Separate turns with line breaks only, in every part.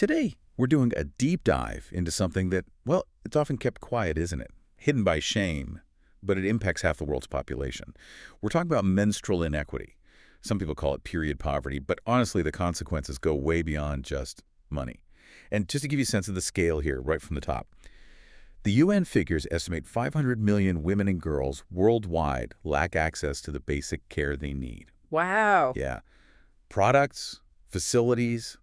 Today, we're doing a deep dive into something that, well, it's often kept quiet, isn't it? Hidden by shame, but it impacts half the world's population. We're talking about menstrual inequity. Some people call it period poverty, but honestly, the consequences go way beyond just money. And just to give you a sense of the scale here, right from the top, the UN figures estimate 500 million women and girls worldwide lack access to the basic care they need.
Wow.
Yeah. Products, facilities,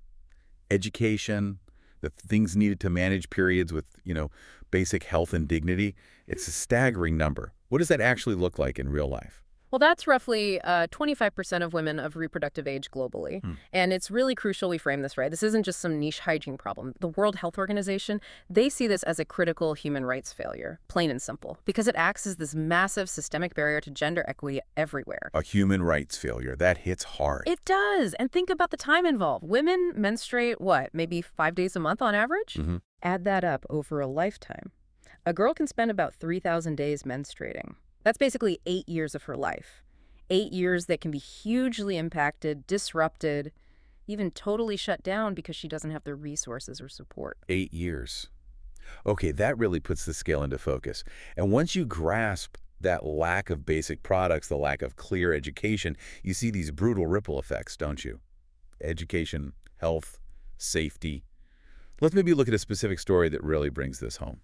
education, the things needed to manage periods with, basic health and dignity. It's a staggering number. What does that actually look like in real life?
Well, that's roughly 25% of women of reproductive age globally. And it's really crucial we frame this right. This isn't just some niche hygiene problem. The World Health Organization, they see this as a critical human rights failure, plain and simple, because it acts as this massive systemic barrier to gender equity everywhere.
A human rights failure. That hits hard.
It does. And think about the time involved. Women menstruate, what, maybe 5 days a month on average? Add that up over a lifetime. A girl can spend about 3,000 days menstruating. That's basically 8 years of her life. 8 years that can be hugely impacted, disrupted, even totally shut down because she doesn't have the resources or support.
8 years. Okay, that really puts the scale into focus. And once you grasp that lack of basic products, the lack of clear education, you see these brutal ripple effects, don't you? Education, health, safety. Let's maybe look at a specific story that really brings this home.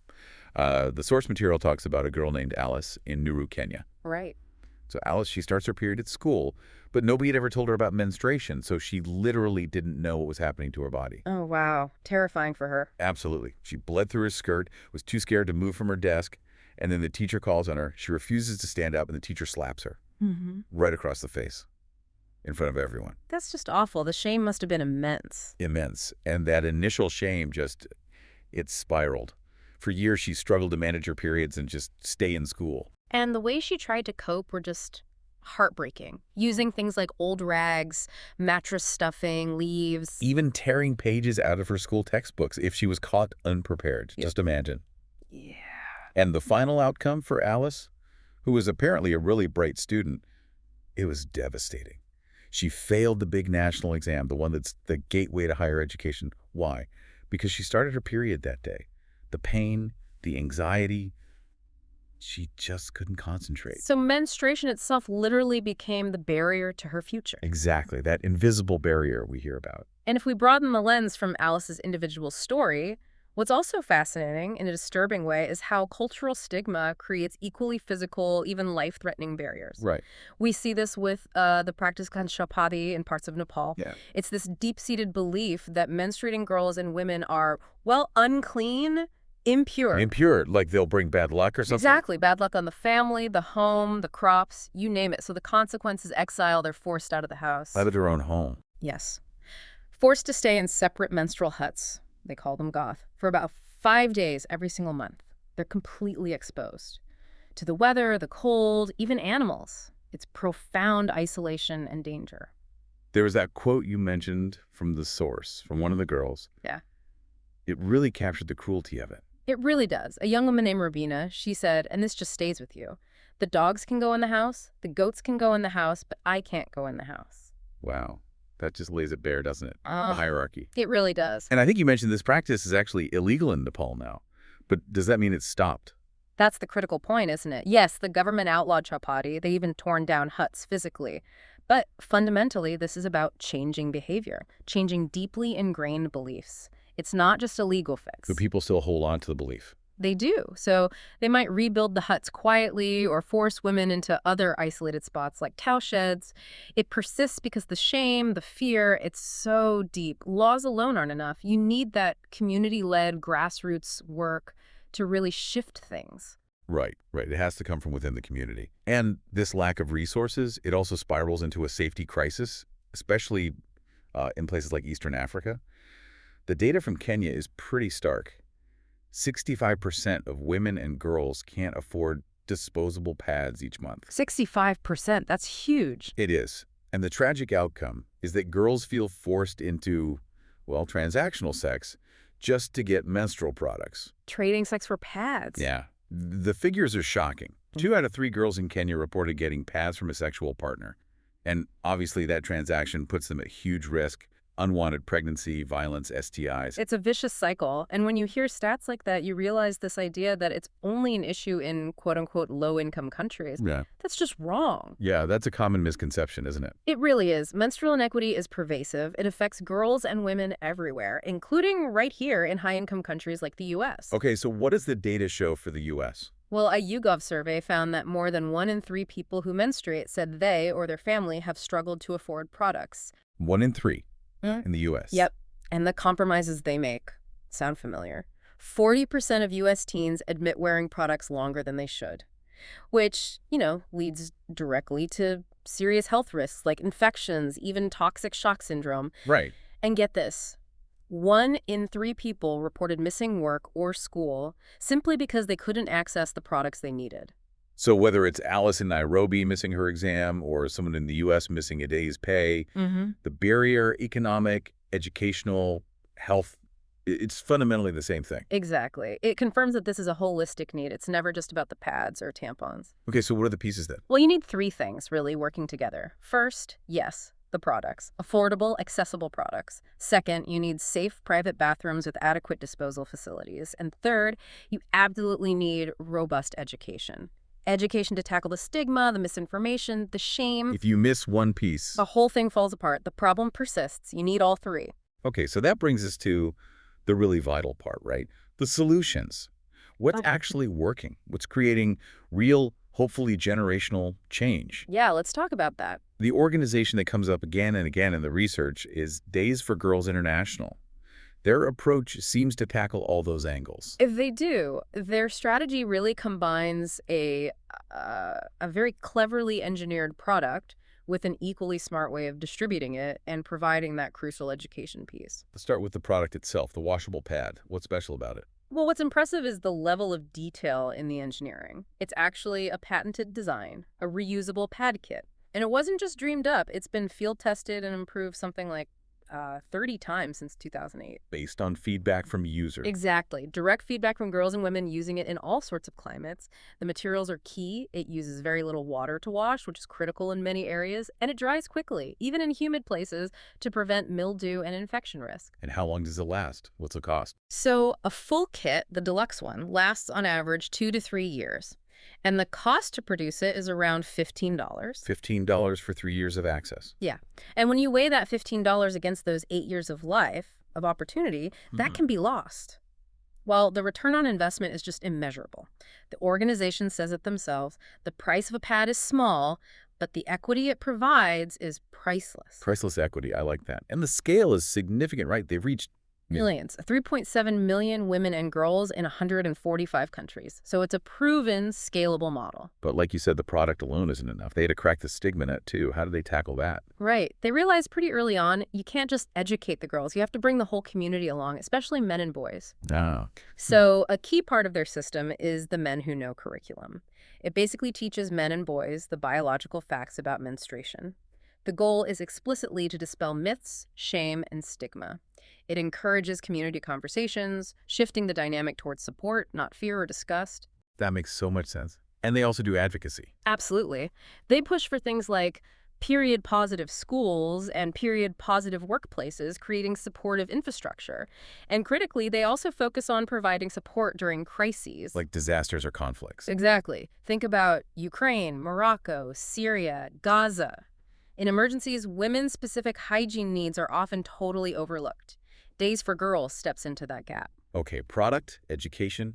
The source material talks about a girl named Alice in Nuru, Kenya.
Right.
So Alice, she starts her period at school, but nobody had ever told her about menstruation, so she literally didn't know what was happening to her body.
Oh, wow. Terrifying for her.
Absolutely. She bled through her skirt, was too scared to move from her desk, and then the teacher calls on her. She refuses to stand up, and the teacher slaps her right across the face in front of everyone.
That's just awful. The shame must have been immense.
Immense. And that initial shame it spiraled. For years, she struggled to manage her periods and just stay in school.
And the way she tried to cope were just heartbreaking. Using things like old rags, mattress stuffing, leaves.
Even tearing pages out of her school textbooks if she was caught unprepared.
Yep.
Just imagine.
Yeah.
And the final outcome for Alice, who was apparently a really bright student, it was devastating. She failed the big national exam, the one that's the gateway to higher education. Why? Because she started her period that day. The pain, the anxiety, she just couldn't concentrate.
So menstruation itself literally became the barrier to her future.
Exactly, that invisible barrier we hear about.
And if we broaden the lens from Alice's individual story, what's also fascinating in a disturbing way is how cultural stigma creates equally physical, even life-threatening barriers.
Right.
We see this with the practice called chapati in parts of Nepal.
Yeah.
It's this deep-seated belief that menstruating girls and women are, well, unclean, impure.
Impure, like they'll bring bad luck or something?
Exactly. Bad luck on the family, the home, the crops, you name it. So the consequence is exile. They're forced out of the house.
Out of their own home.
Yes. Forced to stay in separate menstrual huts. They call them goth, for about 5 days every single month. They're completely exposed to the weather, the cold, even animals. It's profound isolation and danger.
There was that quote you mentioned from the source, from one of the girls.
Yeah.
It really captured the cruelty of it.
It really does. A young woman named Rabina, she said, and this just stays with you, the dogs can go in the house, the goats can go in the house, but I can't go in the house.
Wow. That just lays it bare, doesn't it? The hierarchy.
It really does.
And I think you mentioned this practice is actually illegal in Nepal now. But does that mean it's stopped?
That's the critical point, isn't it? Yes, the government outlawed chapati. They even torn down huts physically. But fundamentally, this is about changing behavior, changing deeply ingrained beliefs. It's not just a legal fix.
But people still hold on to the belief.
They do. So they might rebuild the huts quietly or force women into other isolated spots like cow sheds. It persists because the shame, the fear, it's so deep. Laws alone aren't enough. You need that community-led grassroots work to really shift things.
Right. It has to come from within the community. And this lack of resources, it also spirals into a safety crisis, especially in places like Eastern Africa. The data from Kenya is pretty stark. 65% of women and girls can't afford disposable pads each month.
65%, that's huge.
It is. And the tragic outcome is that girls feel forced into, well, transactional sex just to get menstrual products.
Trading sex for pads.
Yeah. The figures are shocking. 2 out of 3 girls in Kenya reported getting pads from a sexual partner. And obviously that transaction puts them at huge risk unwanted pregnancy, violence, STIs.
It's a vicious cycle. And when you hear stats like that, you realize this idea that it's only an issue in quote-unquote low-income countries.
Yeah.
That's just wrong.
Yeah, that's a common misconception, isn't it?
It really is. Menstrual inequity is pervasive. It affects girls and women everywhere, including right here in high-income countries like the U.S.
Okay, so what does the data show for the U.S.?
Well, a YouGov survey found that more than 1 in 3 people who menstruate said they or their family have struggled to afford products.
1 in 3 in the U.S.
Yep. And the compromises they make sound familiar. 40% of U.S. teens admit wearing products longer than they should, which, leads directly to serious health risks like infections, even toxic shock syndrome.
Right.
And get this. 1 in 3 people reported missing work or school simply because they couldn't access the products they needed.
So whether it's Alice in Nairobi missing her exam or someone in the U.S. missing a day's pay, the barrier, economic, educational, health, it's fundamentally the same thing.
Exactly. It confirms that this is a holistic need. It's never just about the pads or tampons.
Okay, so what are the pieces then?
Well, you need 3 things really working together. First, yes, the products. Affordable, accessible products. Second, you need safe private bathrooms with adequate disposal facilities. And third, you absolutely need robust education. Education to tackle the stigma, the misinformation, the shame.
If you miss one piece.
The whole thing falls apart. The problem persists. You need all 3.
Okay, so that brings us to the really vital part, right? The solutions. What's actually working? What's creating real, hopefully generational change?
Yeah, let's talk about that.
The organization that comes up again and again in the research is Days for Girls International. Their approach seems to tackle all those angles.
If they do, their strategy really combines a very cleverly engineered product with an equally smart way of distributing it and providing that crucial education piece.
Let's start with the product itself, the washable pad. What's special about it?
Well, what's impressive is the level of detail in the engineering. It's actually a patented design, a reusable pad kit. And it wasn't just dreamed up. It's been field tested and improved something like 30 times since 2008.
Based on feedback from users.
Exactly. Direct feedback from girls and women using it in all sorts of climates. The materials are key. It uses very little water to wash, which is critical in many areas, and it dries quickly, even in humid places, to prevent mildew and infection risk.
And how long does it last? What's the cost?
So a full kit, the deluxe one, lasts on average 2 to 3 years. And the cost to produce it is around $15.
$15 for 3 years of access.
Yeah. And when you weigh that $15 against those 8 years of life, of opportunity, that can be lost. Well, the return on investment is just immeasurable. The organization says it themselves. The price of a pad is small, but the equity it provides is priceless.
Priceless equity. I like that. And the scale is significant, right? They've reached
millions. 3.7 million women and girls in 145 countries. So it's a proven, scalable model.
But like you said, the product alone isn't enough. They had to crack the stigma net, too. How do they tackle that?
Right. They realized pretty early on, you can't just educate the girls. You have to bring the whole community along, especially men and boys.
Ah.
So a key part of their system is the Men Who Know curriculum. It basically teaches men and boys the biological facts about menstruation. The goal is explicitly to dispel myths, shame, and stigma. It encourages community conversations, shifting the dynamic towards support, not fear or disgust.
That makes so much sense. And they also do advocacy.
Absolutely. They push for things like period-positive schools and period-positive workplaces, creating supportive infrastructure. And critically, they also focus on providing support during crises.
Like disasters or conflicts.
Exactly. Think about Ukraine, Morocco, Syria, Gaza. In emergencies, women's-specific hygiene needs are often totally overlooked. Days for Girls steps into that gap.
Okay, product, education,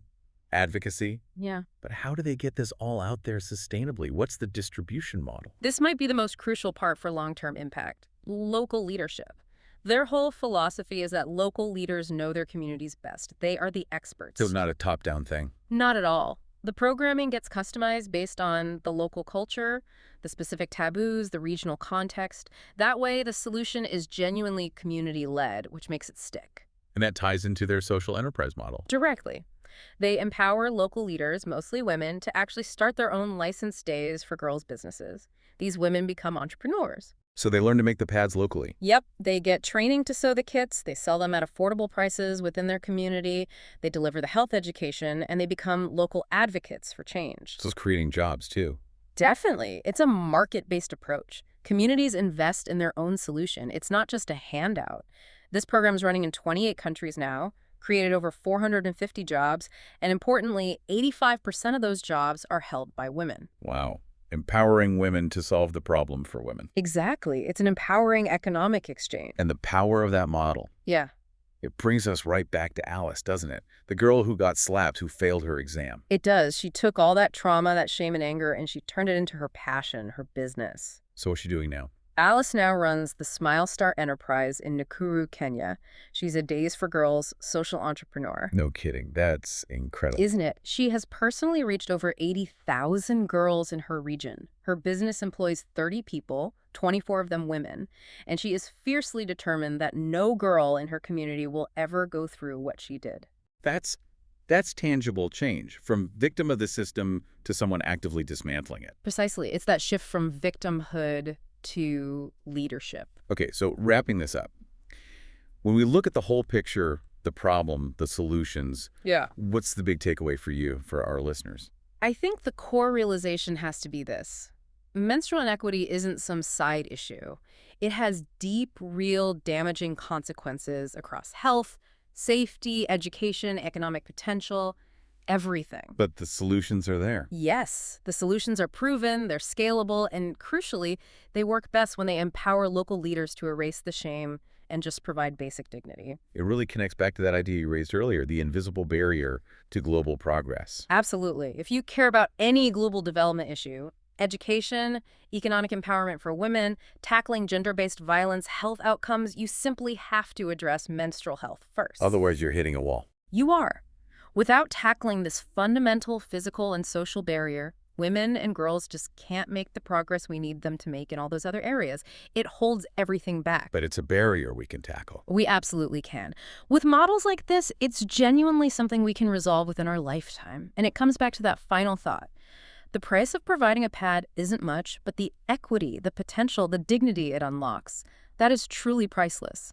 advocacy.
Yeah.
But how do they get this all out there sustainably? What's the distribution model?
This might be the most crucial part for long-term impact. Local leadership. Their whole philosophy is that local leaders know their communities best. They are the experts.
So not a top-down thing?
Not at all. The programming gets customized based on the local culture, the specific taboos, the regional context. That way, the solution is genuinely community-led, which makes it stick.
And that ties into their social enterprise model.
Directly. They empower local leaders, mostly women, to actually start their own licensed days for girls' businesses. These women become entrepreneurs.
So they learn to make the pads locally.
Yep, they get training to sew the kits, they sell them at affordable prices within their community, they deliver the health education, and they become local advocates for change.
So it's creating jobs, too.
Definitely. It's a market-based approach. Communities invest in their own solution. It's not just a handout. This program's running in 28 countries now, created over 450 jobs, and importantly, 85% of those jobs are held by women.
Wow. Empowering women to solve the problem for women.
Exactly. It's an empowering economic exchange.
And the power of that model.
Yeah.
It brings us right back to Alice, doesn't it? The girl who got slapped, who failed her exam.
It does. She took all that trauma, that shame and anger, and she turned it into her passion, her business.
So what's she doing now?
Alice now runs the Smile Star Enterprise in Nakuru, Kenya. She's a Days for Girls social entrepreneur.
No kidding. That's incredible.
Isn't it? She has personally reached over 80,000 girls in her region. Her business employs 30 people, 24 of them women, and she is fiercely determined that no girl in her community will ever go through what she did.
That's tangible change, from victim of the system to someone actively dismantling it.
Precisely. It's that shift from victimhood to leadership.
Okay, so wrapping this up. When we look at the whole picture, the problem, the solutions, what's the big takeaway for you, for our listeners?
I think the core realization has to be this. Menstrual inequity isn't some side issue. It has deep, real, damaging consequences across health, safety, education, economic potential, everything.
But the solutions are there.
Yes, the solutions are proven, they're scalable, and crucially, they work best when they empower local leaders to erase the shame and just provide basic dignity.
It really connects back to that idea you raised earlier, the invisible barrier to global progress.
Absolutely. If you care about any global development issue, education, economic empowerment for women, tackling gender-based violence, health outcomes, you simply have to address menstrual health first.
Otherwise, you're hitting a wall.
You are. Without tackling this fundamental physical and social barrier, women and girls just can't make the progress we need them to make in all those other areas. It holds everything back.
But it's a barrier we can tackle.
We absolutely can. With models like this, it's genuinely something we can resolve within our lifetime. And it comes back to that final thought. The price of providing a pad isn't much, but the equity, the potential, the dignity it unlocks, that is truly priceless.